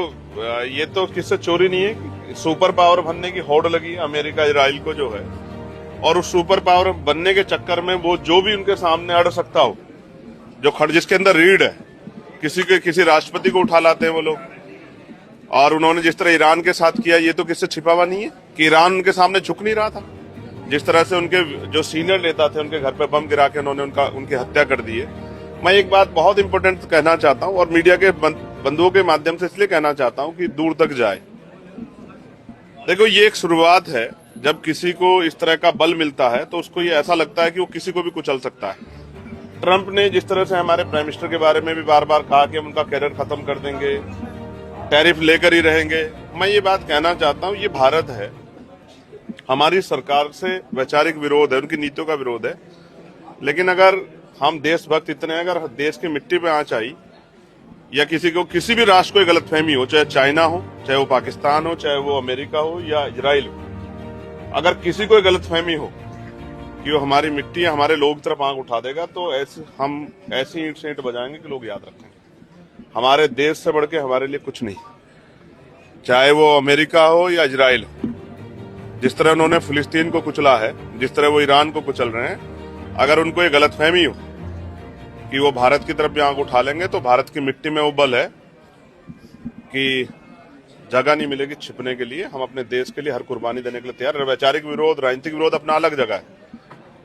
ये तो किससे चोरी नहीं है, सुपर पावर बनने की होड़ लगी अमेरिका इजराइल को जो है, और उस सुपर पावर बनने के चक्कर में वो जो भी उनके सामने अड़ सकता हो, जो जिसके अंदर रीढ़ है, किसी राष्ट्रपति को उठा लाते हैं वो लोग। और उन्होंने जिस तरह ईरान के साथ किया, ये तो किससे छिपा हुआ नहीं है कि ईरान उनके सामने झुक नहीं रहा था। जिस तरह से उनके जो सीनियर नेता थे उनके घर पे बम गिरा के उन्होंने उनकी हत्या कर दी है। मैं एक बात बहुत इंपॉर्टेंट कहना चाहता हूं और मीडिया के बंधुओं के माध्यम से इसलिए कहना चाहता हूं कि दूर तक जाए। देखो, ये एक शुरुआत है। जब किसी को इस तरह का बल मिलता है तो उसको ये ऐसा लगता है कि वो किसी को भी कुचल सकता है। ट्रंप ने जिस तरह से हमारे प्राइम मिनिस्टर के बारे में भी बार बार कहा कि हम उनका कैरियर खत्म कर देंगे, टैरिफ लेकर ही रहेंगे, मैं ये बात कहना चाहता हूं, ये भारत है, हमारी सरकार से वैचारिक विरोध है, उनकी नीतियों का विरोध है। लेकिन अगर हम देशभक्त इतने हैं, अगर देश की मिट्टी पे आंच आई या किसी भी राष्ट्र को गलतफहमी हो, चाहे चाइना हो, चाहे वो पाकिस्तान हो, चाहे वो अमेरिका हो या इजराइल हो, अगर किसी को गलतफहमी हो कि वो हमारी मिट्टी या हमारे लोग की तरफ आंख उठा देगा, तो हम ऐसी ईंट से ईंट बजाएंगे कि लोग याद रखेंगे। हमारे देश से बढ़ के हमारे लिए कुछ नहीं, चाहे वो अमेरिका हो या इजराइल हो। जिस तरह उन्होंने फिलिस्तीन को कुचला है, जिस तरह वो ईरान को कुचल रहे हैं, अगर उनको ये गलतफहमी हो कि वो भारत की तरफ भी आंख उठा लेंगे, तो भारत की मिट्टी में वो बल है कि जगह नहीं मिलेगी छिपने के लिए। हम अपने देश के लिए हर कुर्बानी देने के लिए तैयार। वैचारिक विरोध, राजनीतिक विरोध अपना अलग जगह है,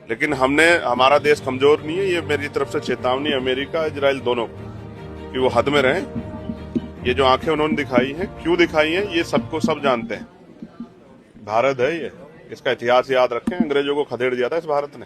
लेकिन हमारा देश कमजोर नहीं है। ये मेरी तरफ से चेतावनी अमेरिका इजराइल दोनों को कि वो हद में रहें। ये जो आंखें उन्होंने दिखाई हैं, क्यों दिखाई हैं, ये सब जानते हैं। भारत है ये, इसका इतिहास याद रखें। अंग्रेजों को खदेड़ दिया था इस भारत ने।